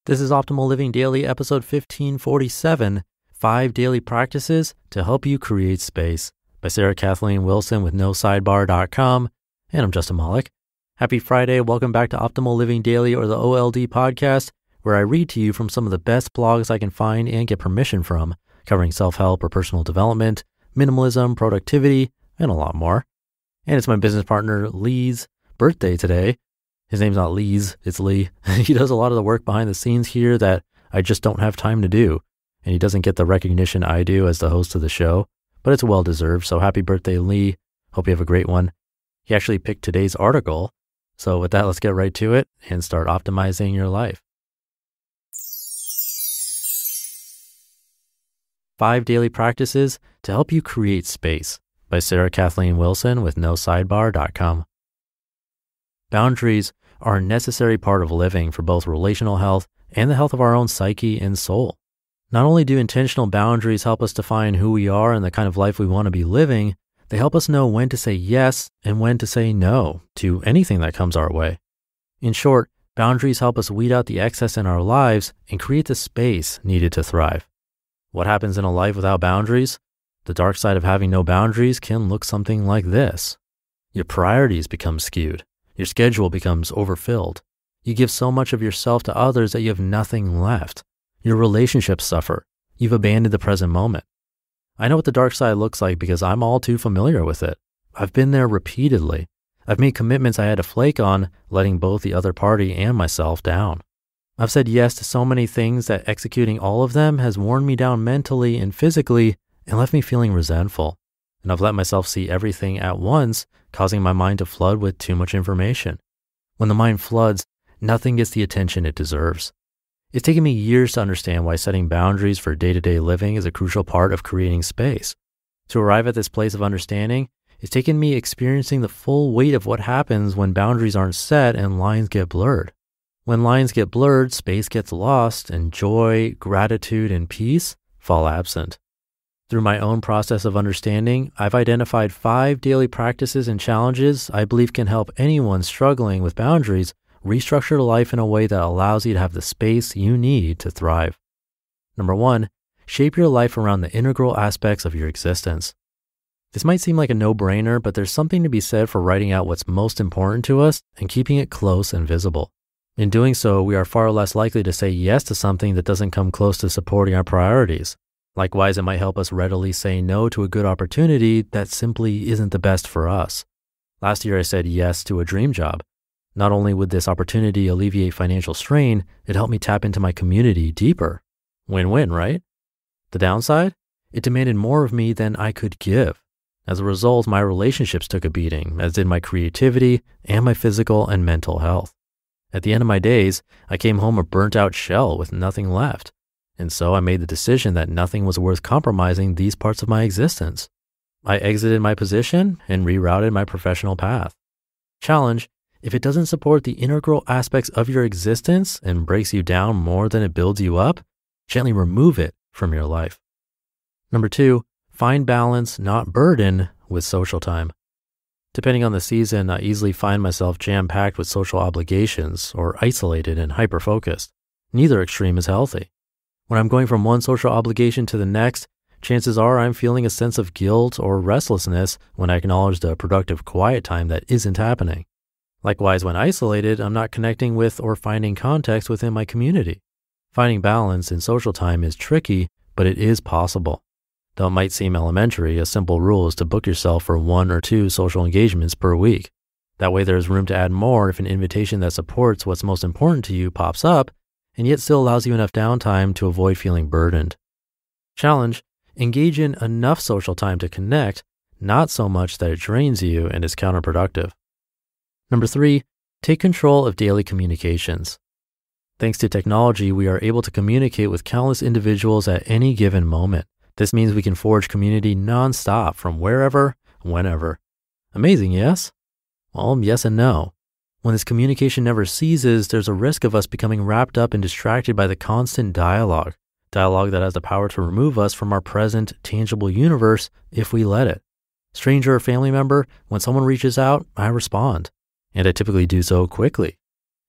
This is Optimal Living Daily, episode 1547, 5 Daily Practices to Help You Create Space by Kathleen Wilson with NoSidebar.com. And I'm Justin Malik. Happy Friday. Welcome back to Optimal Living Daily, or the OLD podcast, where I read to you from some of the best blogs I can find and get permission from, covering self-help or personal development, minimalism, productivity, and a lot more. And it's my business partner Lee's birthday today. His name's not Lee's, it's Lee. He does a lot of the work behind the scenes here that I just don't have time to do. And he doesn't get the recognition I do as the host of the show, but it's well-deserved. So happy birthday, Lee. Hope you have a great one. He actually picked today's article. So with that, let's get right to it and start optimizing your life. 5 Daily Practices to Help You Create Space by Kathleen Wilson with NoSidebar.com. Boundaries are a necessary part of living for both relational health and the health of our own psyche and soul. Not only do intentional boundaries help us define who we are and the kind of life we want to be living, they help us know when to say yes and when to say no to anything that comes our way. In short, boundaries help us weed out the excess in our lives and create the space needed to thrive. What happens in a life without boundaries? The dark side of having no boundaries can look something like this. Your priorities become skewed. Your schedule becomes overfilled. You give so much of yourself to others that you have nothing left. Your relationships suffer. You've abandoned the present moment. I know what the dark side looks like because I'm all too familiar with it. I've been there repeatedly. I've made commitments I had to flake on, letting both the other party and myself down. I've said yes to so many things that executing all of them has worn me down mentally and physically and left me feeling resentful. And I've let myself see everything at once, causing my mind to flood with too much information. When the mind floods, nothing gets the attention it deserves. It's taken me years to understand why setting boundaries for day-to-day living is a crucial part of creating space. To arrive at this place of understanding, it's taken me experiencing the full weight of what happens when boundaries aren't set and lines get blurred. When lines get blurred, space gets lost, and joy, gratitude, and peace fall absent. Through my own process of understanding, I've identified 5 daily practices and challenges I believe can help anyone struggling with boundaries restructure life in a way that allows you to have the space you need to thrive. Number 1, shape your life around the integral aspects of your existence. This might seem like a no-brainer, but there's something to be said for writing out what's most important to us and keeping it close and visible. In doing so, we are far less likely to say yes to something that doesn't come close to supporting our priorities. Likewise, it might help us readily say no to a good opportunity that simply isn't the best for us. Last year, I said yes to a dream job. Not only would this opportunity alleviate financial strain, it helped me tap into my community deeper. Win-win, right? The downside? It demanded more of me than I could give. As a result, my relationships took a beating, as did my creativity and my physical and mental health. At the end of my days, I came home a burnt-out shell with nothing left. And so I made the decision that nothing was worth compromising these parts of my existence. I exited my position and rerouted my professional path. Challenge: if it doesn't support the integral aspects of your existence and breaks you down more than it builds you up, gently remove it from your life. Number 2, find balance, not burden, with social time. Depending on the season, I easily find myself jam-packed with social obligations or isolated and hyper-focused. Neither extreme is healthy. When I'm going from one social obligation to the next, chances are I'm feeling a sense of guilt or restlessness when I acknowledge the productive quiet time that isn't happening. Likewise, when isolated, I'm not connecting with or finding context within my community. Finding balance in social time is tricky, but it is possible. Though it might seem elementary, a simple rule is to book yourself for 1 or 2 social engagements per week. That way there's room to add more if an invitation that supports what's most important to you pops up, and yet still allows you enough downtime to avoid feeling burdened. Challenge: engage in enough social time to connect, not so much that it drains you and is counterproductive. Number 3, take control of daily communications. Thanks to technology, we are able to communicate with countless individuals at any given moment. This means we can forge community nonstop from wherever, whenever. Amazing, yes? Well, yes and no. When this communication never ceases, there's a risk of us becoming wrapped up and distracted by the constant dialogue that has the power to remove us from our present, tangible universe if we let it. Stranger or family member, when someone reaches out, I respond, and I typically do so quickly.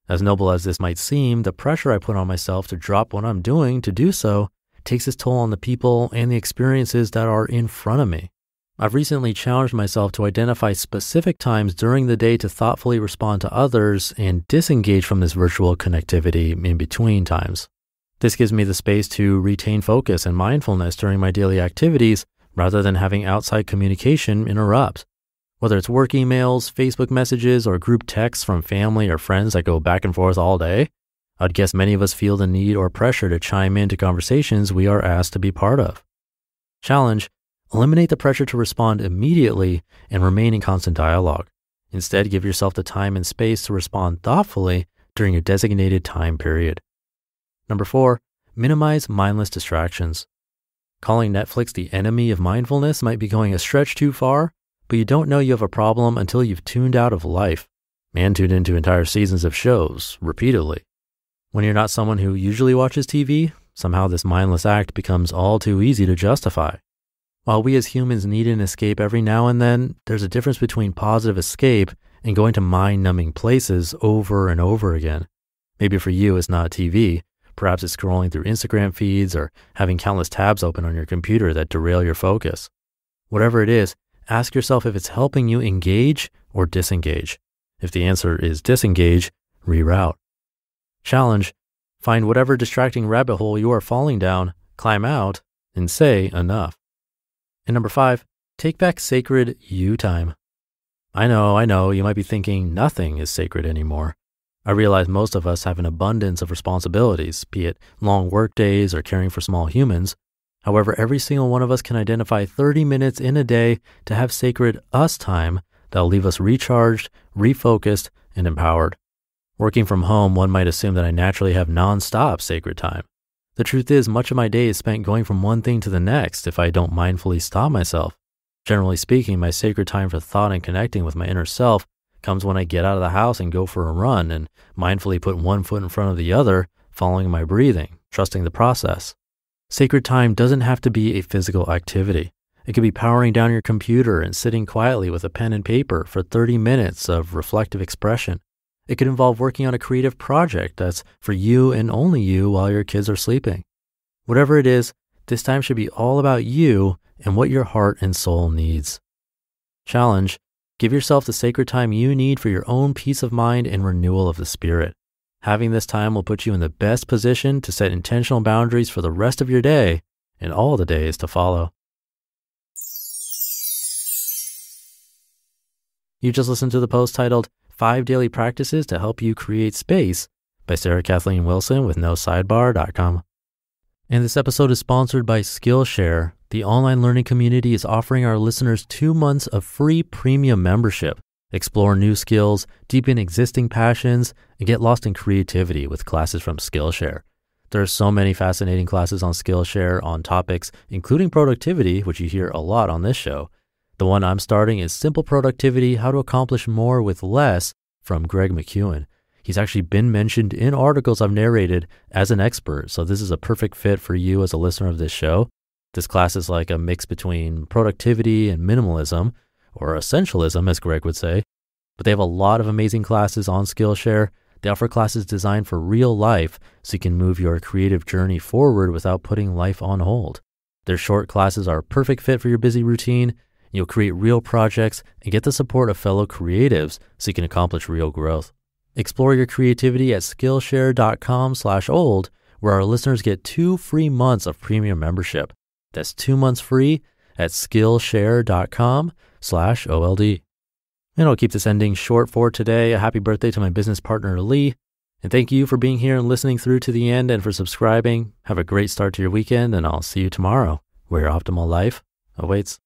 As noble as this might seem, the pressure I put on myself to drop what I'm doing to do so takes its toll on the people and the experiences that are in front of me. I've recently challenged myself to identify specific times during the day to thoughtfully respond to others and disengage from this virtual connectivity in between times. This gives me the space to retain focus and mindfulness during my daily activities rather than having outside communication interrupt. Whether it's work emails, Facebook messages, or group texts from family or friends that go back and forth all day, I'd guess many of us feel the need or pressure to chime into conversations we are asked to be part of. Challenge: eliminate the pressure to respond immediately and remain in constant dialogue. Instead, give yourself the time and space to respond thoughtfully during a designated time period. Number 4, minimize mindless distractions. Calling Netflix the enemy of mindfulness might be going a stretch too far, but you don't know you have a problem until you've tuned out of life and tuned into entire seasons of shows repeatedly. When you're not someone who usually watches TV, somehow this mindless act becomes all too easy to justify. While we as humans need an escape every now and then, there's a difference between positive escape and going to mind-numbing places over and over again. Maybe for you, it's not TV. Perhaps it's scrolling through Instagram feeds or having countless tabs open on your computer that derail your focus. Whatever it is, ask yourself if it's helping you engage or disengage. If the answer is disengage, reroute. Challenge: find whatever distracting rabbit hole you are falling down, climb out, and say enough. And number 5, take back sacred you time. I know, you might be thinking nothing is sacred anymore. I realize most of us have an abundance of responsibilities, be it long work days or caring for small humans. However, every single one of us can identify 30 minutes in a day to have sacred us time that'll leave us recharged, refocused, and empowered. Working from home, one might assume that I naturally have nonstop sacred time. The truth is, much of my day is spent going from one thing to the next if I don't mindfully stop myself. Generally speaking, my sacred time for thought and connecting with my inner self comes when I get out of the house and go for a run and mindfully put one foot in front of the other, following my breathing, trusting the process. Sacred time doesn't have to be a physical activity. It could be powering down your computer and sitting quietly with a pen and paper for 30 minutes of reflective expression. It could involve working on a creative project that's for you and only you while your kids are sleeping. Whatever it is, this time should be all about you and what your heart and soul needs. Challenge: give yourself the sacred time you need for your own peace of mind and renewal of the spirit. Having this time will put you in the best position to set intentional boundaries for the rest of your day and all the days to follow. You just listened to the post titled 5 Daily Practices to Help You Create Space by Sarah Kathleen Wilson with NoSidebar.com. And this episode is sponsored by Skillshare. The online learning community is offering our listeners 2 months of free premium membership. Explore new skills, deepen existing passions, and get lost in creativity with classes from Skillshare. There are so many fascinating classes on Skillshare on topics, including productivity, which you hear a lot on this show. The one I'm starting is Simple Productivity, How to Accomplish More with Less from Greg McEwen. He's actually been mentioned in articles I've narrated as an expert, so this is a perfect fit for you as a listener of this show. This class is like a mix between productivity and minimalism, or essentialism, as Greg would say. But they have a lot of amazing classes on Skillshare. They offer classes designed for real life, so you can move your creative journey forward without putting life on hold. Their short classes are a perfect fit for your busy routine. You'll create real projects and get the support of fellow creatives so you can accomplish real growth. Explore your creativity at Skillshare.com/old, where our listeners get 2 free months of premium membership. That's 2 months free at Skillshare.com/OLD. And I'll keep this ending short for today. A happy birthday to my business partner, Lee. And thank you for being here and listening through to the end and for subscribing. Have a great start to your weekend, and I'll see you tomorrow, where your optimal life awaits.